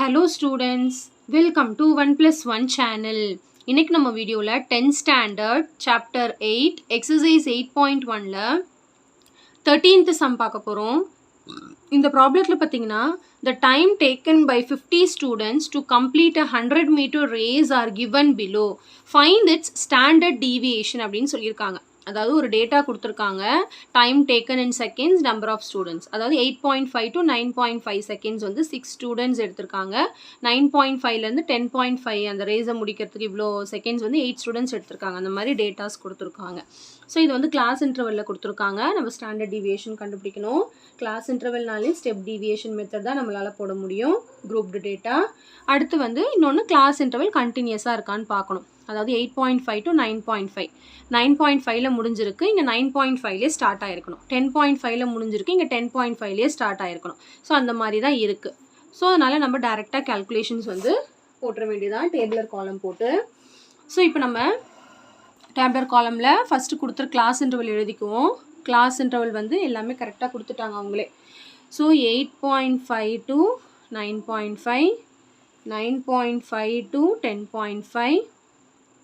Hello students, welcome to 1+1 channel. இன்னைக்கு நம்ம வீடியோல 10th standard chapter 8 exercise 8.1ல 13th sum பார்க்க போறோம். இந்த ப்ராப்ளத்துல பாத்தீங்கன்னா the time taken by 50 students to complete a 100-meter race are given below. Find its standard deviation அப்படின்னு சொல்லியிருக்காங்க. அதாவது ஒரு டேட்டா கொடுத்துருக்காங்க. Time taken in seconds, number of students. அதாவது 8.5 to 9.5 செகண்ட்ஸ் வந்து 6 ஸ்டூடெண்ட்ஸ் எடுத்திருக்காங்க. 9.5லேருந்து 10.5 அந்த ரேஸை முடிக்கிறதுக்கு இவ்வளோ செகண்ட்ஸ் வந்து 8 ஸ்டூடெண்ட்ஸ் எடுத்திருக்காங்க. அந்த மாதிரி டேட்டாஸ் கொடுத்துருக்காங்க. ஸோ இது வந்து கிளாஸ் இன்டர்வலில் கொடுத்துருக்காங்க. நம்ம ஸ்டாண்டர்ட் டிவியேஷன் கண்டுபிடிக்கணும். கிளாஸ் இன்டர்வல்னாலே ஸ்டெப் டிவியேஷன் மெத்தட் தான் நம்மளால் போட முடியும். Grouped data. அடுத்து வந்து இன்னொன்று கிளாஸ் இன்டர்வல் கண்டினியூஸாக இருக்கான்னு பார்க்கணும். அதாவது 8.5 to 9.5. 9.5ல முடிஞ்சிருக்கு, இங்கே 9.5லே ஸ்டார்ட் ஆகிருக்கணும். 10.5ல முடிஞ்சிருக்கு, இங்கே 10.5லே ஸ்டார்ட் ஆகிருக்கணும். ஸோ அந்த மாதிரி தான் இருக்குது. ஸோ அதனால் நம்ம டேரெக்டாக கேல்குலேஷன்ஸ் வந்து போட்டுற வேண்டியதான், டேபிளர் காலம் போட்டு. ஸோ இப்போ நம்ம டேபிளர் காலமில் ஃபஸ்ட்டு கொடுத்துரு கிளாஸ் இன்டர்வல் எழுதிக்குவோம். கிளாஸ் இன்டர்வல் வந்து எல்லாமே கரெக்டாக கொடுத்துட்டாங்க அவங்களே. ஸோ 8.5 to 9.5, 9.5 to 10.5,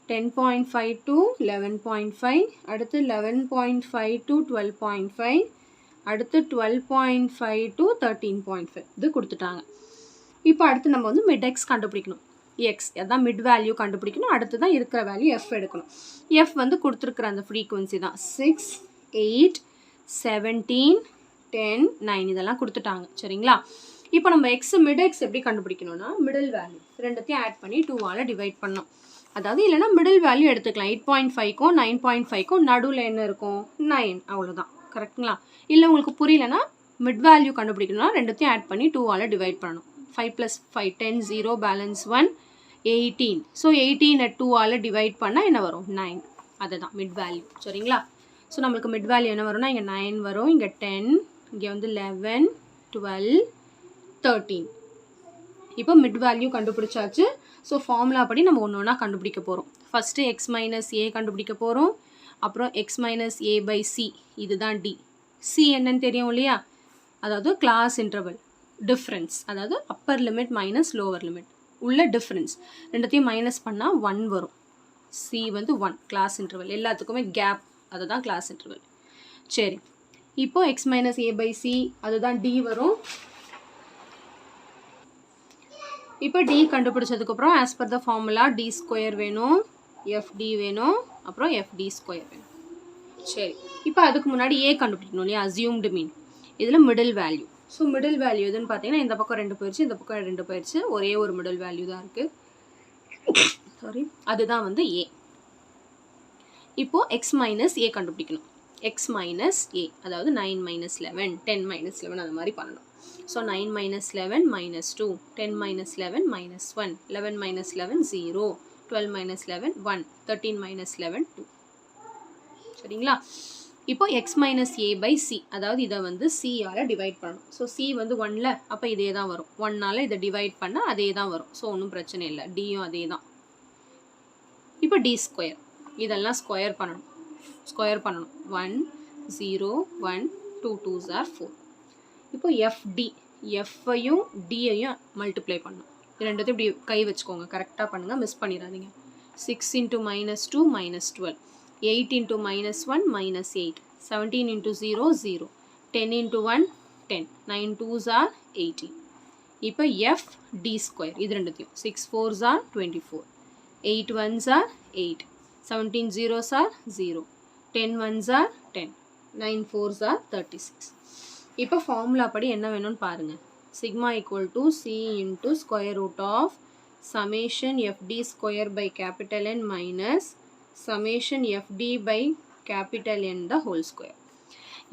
10.5 to 11.5, அடுத்து 11.5 to 12.5, அடுத்து 12.5 to 13.5 இது கொடுத்துட்டாங்க. இப்போ அடுத்து நம்ம வந்து மிட் எக்ஸ் கண்டுபிடிக்கணும். எக்ஸ் அதான் மிட் வேல்யூ கண்டுபிடிக்கணும். அடுத்து தான் இருக்கிற வேல்யூ எஃப் எடுக்கணும். எஃப் வந்து கொடுத்துருக்குற அந்த ஃப்ரீக்குவன்சி தான் 6, 8, 17, 10, 9 இதெல்லாம் கொடுத்துட்டாங்க. சரிங்களா? இப்போ நம்ம எக்ஸ் மிட் எக்ஸ் எப்படி கண்டுபிடிக்கணும்னா மிடில் வேல்யூ ரெண்டுத்தையும் ஆட் பண்ணி 2ஆல் டிவைட் பண்ணோம். அதாவது இல்லைனா மிடில் வேல்யூ எடுத்துக்கலாம். 8.5க்கும் 9.5க்கும் நடுவில் என்ன இருக்கும்? 9 அவ்வளோதான். கரெக்டுங்களா? இல்லை உங்களுக்கு புரியலன்னா மிட் வேல்யூ கண்டுபிடிக்கணும்னா ரெண்டுத்தையும் ஆட் பண்ணி 2ஆல் டிவைட் பண்ணணும். 5 + 5 10, 0 பேலன்ஸ் 1 18. ஸோ 18 2ஆல் டிவைட் பண்ணால் என்ன வரும்? 9. அதுதான் மிட் வேல்யூ. சரிங்களா? ஸோ நம்மளுக்கு மிட் வேல்யூ என்ன வரும்னா இங்கே 9 வரும், இங்கே 10, இங்கே வந்து 11, 12, 13. இப்போ மிட் வேல்யூ கண்டுபிடிச்சாச்சு. ஸோ ஃபார்முலா படி நம்ம ஒன்று ஒன்றா கண்டுபிடிக்க போகிறோம். ஃபஸ்ட்டு எக்ஸ் மைனஸ் ஏ கண்டுபிடிக்க போகிறோம். அப்புறம் X minus A by C, இதுதான் டி. சி என்னன்னு தெரியும் இல்லையா? அதாவது கிளாஸ் இன்டர்வல் டிஃப்ரென்ஸ், அதாவது upper limit minus lower limit உள்ள டிஃப்ரென்ஸ். ரெண்டுத்தையும் மைனஸ் பண்ணால் 1 வரும். சி வந்து 1 கிளாஸ் இன்டர்வல். எல்லாத்துக்குமே கேப், அதுதான் கிளாஸ் இன்டர்வல். சரி, இப்போ X minus A by C அதுதான் டி வரும். இப்போ டி கண்டுபிடிச்சதுக்கப்புறம் as per the formula D square வேணும், எஃப்டி வேணும், அப்புறம் எஃப்டி ஸ்கொயர் வேணும். சரி, இப்போ அதுக்கு முன்னாடி ஏ கண்டுபிடிக்கணும் இல்லையா? அசியூம்டு மீன். இதில் middle value. So middle value எதுன்னு பார்த்தீங்கன்னா இந்த பக்கம் 2 போயிடுச்சு, இந்த பக்கம் 2 போயிடுச்சு. ஒரே ஒரு மிடில் வேல்யூ தான் இருக்குது. சாரி, அதுதான் வந்து ஏ. இப்போது எக்ஸ் மைனஸ் ஏ கண்டுபிடிக்கணும். எக்ஸ் மைனஸ் ஏ அதாவது 9 - 11, 10 - 11 அந்த மாதிரி பண்ணணும். ஸோ 9 - 11 -2, 10 - 11 -1, 11 - 11 0, 12 - 11 1, 13 - 11 2. சரிங்களா? இப்போ X minus A by c, அதாவது இதை வந்து சியால் டிவைட் பண்ணணும். ஸோ சி வந்து 1ல், அப்போ இதே தான் வரும். 1ஆல் இதை டிவைட் பண்ணால் அதே தான் வரும். ஸோ ஒன்றும் பிரச்சனை இல்லை, டியும் அதே தான். இப்போ டி ஸ்கொயர், இதெல்லாம் ஸ்கொயர் பண்ணணும். 1 0 1 2 2s are 4. இப்போ எஃப்டி, எஃப்ஐயும் டியையும் மல்டிப்ளை பண்ணணும். ரெண்டுத்தையும் இப்படி கை வச்சுக்கோங்க, கரெக்டாக பண்ணுங்கள், மிஸ் பண்ணிடாதீங்க. 6 × -2 -12, 8 × -1 -8, 17 × 0 0, 10 × 1 10, 9 2s are 18. இப்போ எஃப் டி ஸ்கொயர் இது ரெண்டுத்தையும் 6 4s are 24, 8 1s are 8, 17 0s are 0, 10 1s are 10, 9 4s are 36. இப்போ ஃபார்முலா படி என்ன வேணும்னு பாருங்கள். Sigma equal to c into square root of summation fd square by capital n minus summation fd by capital n the whole square.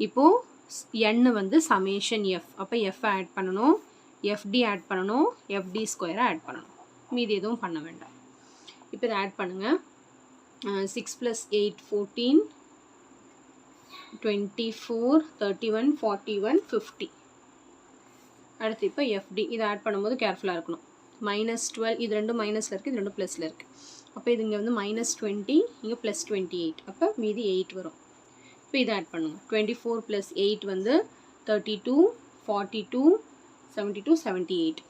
இப்போது n வந்து summation f, அப்போ f add பண்ணணும், fd add பண்ணணும், fd ஸ்கொயரை add பண்ணணும். மீதி எதுவும் பண்ண வேண்டாம். இப்போ இதை ஆட் பண்ணுங்கள். 6 + 8 14, 24, 31, 41, 50. அடுத்து இப்போ எஃப்டி இதை ஆட் பண்ணும்போது கேர்ஃபுல்லாக இருக்கணும். -12, இது ரெண்டும் மைனஸில் இருக்குது, இது ரெண்டும் ப்ளஸில் இருக்குது. அப்போ இது இங்கே வந்து -20, இங்கே +28, அப்போ மீதி 8 வரும். இப்போ இதை ஆட் பண்ணுங்கள். 24 + 8 வந்து 32, 42, 72, 78.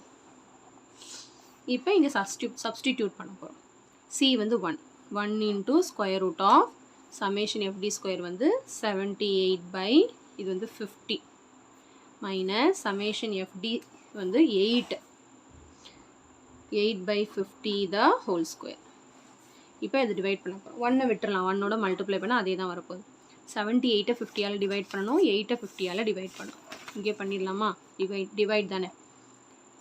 இப்போ இங்கே சப்ஸ்டிடியூட் பண்ண போகிறோம். c வந்து 1 into square root of summation fd square வந்து 78 by இது வந்து 50 minus summation fd வந்து 8 by 50 the whole square. இப்போ இது டிவைட் பண்ண போகிறோம். 1 விட்டுறலாம், 1ஓட மல்டிப்ளை பண்ணால் அதே தான் வரப்போகுது. 78 50ஆல் டிவைட் பண்ணணும், 8 50ஆல் டிவைட் பண்ணணும். இங்கே பண்ணிடலாமா? டிவைட் தானே.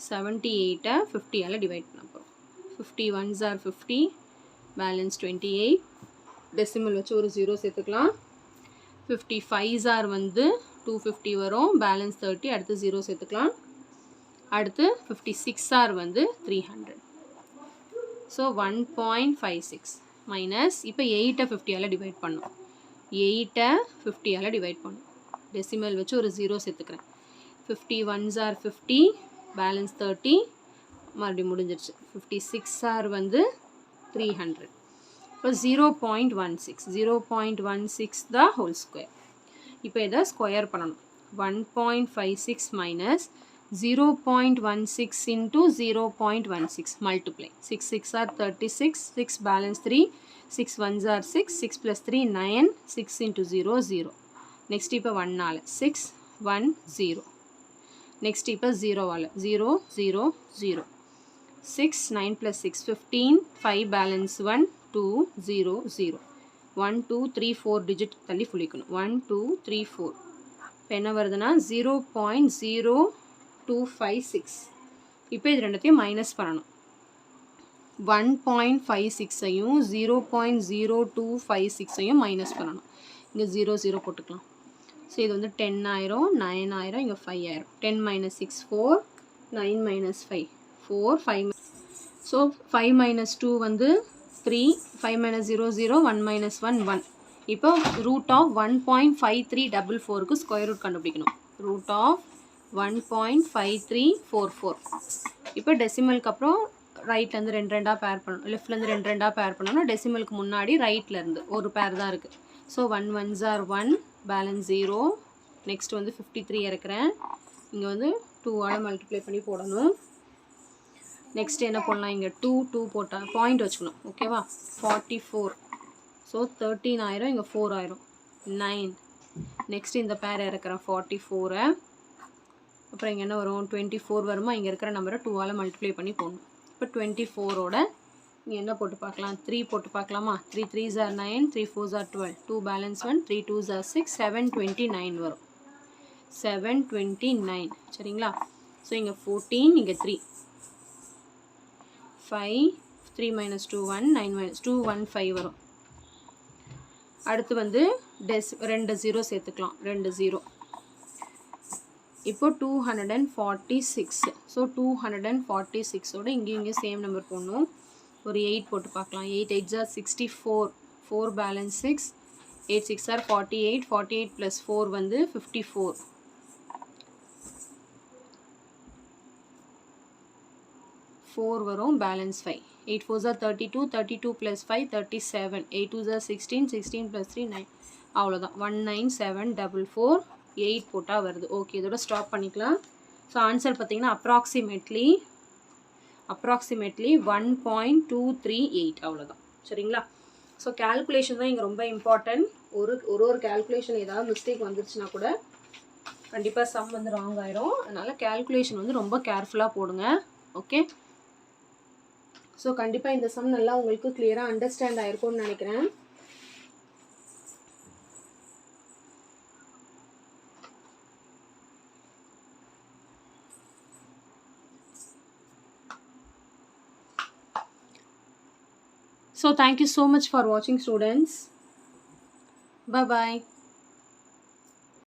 78 50ஆல் டிவைட் பண்ண போகிறோம். 50 1s are 50, பேலன்ஸ் 28. டெசிமல் வச்சு ஒரு 0 சேர்த்துக்கலாம். 55s are வந்து 250 வரும், பேலன்ஸ் 30, அடுத்து 0 சேர்த்துக்கலாம். அடுத்து 56 are வந்து 300. ஸோ 1.56 மைனஸ் இப்போ 8 50ஆல் டிவைட் பண்ணோம். 8 50ஆல் டிவைட் பண்ணோம். டெசிமல் வச்சு ஒரு 0 சேர்த்துக்கிறேன். 51s are 50, பேலன்ஸ் 30, மறுபடியும் முடிஞ்சிருச்சு. 56 are வந்து 300. இப்போ 0.16 the whole square. இப்போ இதை ஸ்கொயர் பண்ணணும். 1.56 minus 0.16 into 0.16 multiply. 6 6 are 36, 6 balance 3, 6 1s are 6, 6 plus 3 9, 6 into 0 0. Next இப்போ 1 நாள் 6 1 0. Next இப்போ 0 ஆல் 0 0 0. 6 9 plus 6 15, 5 balance 1 2 0 0. 1 2 3 4 digit தள்ளி புளிக்கணும். 1 2 3 4. இப்போ என்ன வருதுன்னா 0.0256. இப்போ இது ரெண்டுத்தையும் மைனஸ் பண்ணணும். 1.56ஐயும் 0.0256ஐயும் மைனஸ் பண்ணணும். இங்கே 0 0 போட்டுக்கலாம். ஸோ இது வந்து 10 ஆயிரும், 9 ஆயிரும், இங்கே 5 ஆயிரும். 10 minus 6 4, 9 minus 5 4, 5. ஸோ 5 minus 2 வந்து 3, 5 minus 0 0, 1 minus 1 1. இப்போ ரூட் ஆஃப் 1.5344க்கு ஸ்கொயர் ரூட் கண்டுபிடிக்கணும். Root of 1.5344. இப்போ டெசிமலுக்கு அப்புறம் ரைட்லேருந்து 2 2ஆக பேர் பண்ணணும், லெஃப்ட்லேருந்து 2 2ஆக பேர் பண்ணணும். டெசிமலுக்கு முன்னாடி ரைட்லேருந்து ஒரு பேர் தான் இருக்குது. So 1 1s are 1, balance 0. Next வந்து 53 இறக்குறேன். இங்கே வந்து 2ஆல் மல்டிப்ளை பண்ணி போடணும். நெக்ஸ்ட் என்ன பண்ணலாம்? இங்கே 2 2 போட்டால் பாயிண்ட் வச்சுக்கணும். ஓகேவா? 44. ஸோ 13 ஆயிரும், இங்கே 4 ஆயிரும், 9. நெக்ஸ்ட் இந்த பேர் இறக்குறேன் 44. அப்புறம் இங்கே என்ன வரும்? 24 வருமா? இங்கே இருக்கிற நம்பரை 2ஆல் மல்டிப்ளை பண்ணி போடணும். இப்போ 24ஓட இங்கே என்ன போட்டு பார்க்கலாம்? 3 போட்டு பார்க்கலாமா? 3 3s are 9, 3 4s are 12, 2 balance 1, 3 2s are 6, 729 வரும். 729 சரிங்களா? ஸோ இங்கே 14, இங்கே 3, 5, 3 minus 2 1, 9 minus 2 1 5 வரும். அடுத்து வந்து 2 0 சேர்த்துக்கலாம். 2 0. இப்போ 246. ஸோ 246ஓட இங்கே சேம் நம்பர் போடணும். ஒரு 8 போட்டு பார்க்கலாம். 8 8s are 64, 4 balance 6, 8 6 are 48, 48 plus 4 வந்து 54. 4 வரும், balance 5. 8 4s are 32, 32 plus 5 37, 8 2s are 16, 16 plus 3 9. அவ்வளோதான். 19744 8 போட்டால் வருது. ஓகே, இதோட ஸ்டாப் பண்ணிக்கலாம். ஸோ ஆன்சர் பார்த்தீங்கன்னா அப்ராக்சிமேட்லி 1.238 அவ்வளோதான். சரிங்களா? ஸோ கேல்குலேஷன் தான் இங்கே ரொம்ப இம்பார்ட்டன்ட். ஒரு கேல்குலேஷன் ஏதாவது மிஸ்டேக் வந்துருச்சுன்னா கூட கண்டிப்பாக சம் வந்து ராங் ஆயிரும். அதனால் கேல்குலேஷன் வந்து ரொம்ப கேர்ஃபுல்லாக போடுங்க. ஓகே, ஸோ கண்டிப்பாக இந்த சம் நல்லா உங்களுக்கு கிளியராக அண்டர்ஸ்டாண்ட் ஆயிருக்கும்னு நினைக்கிறேன். So thank you so much for watching, students. Bye bye.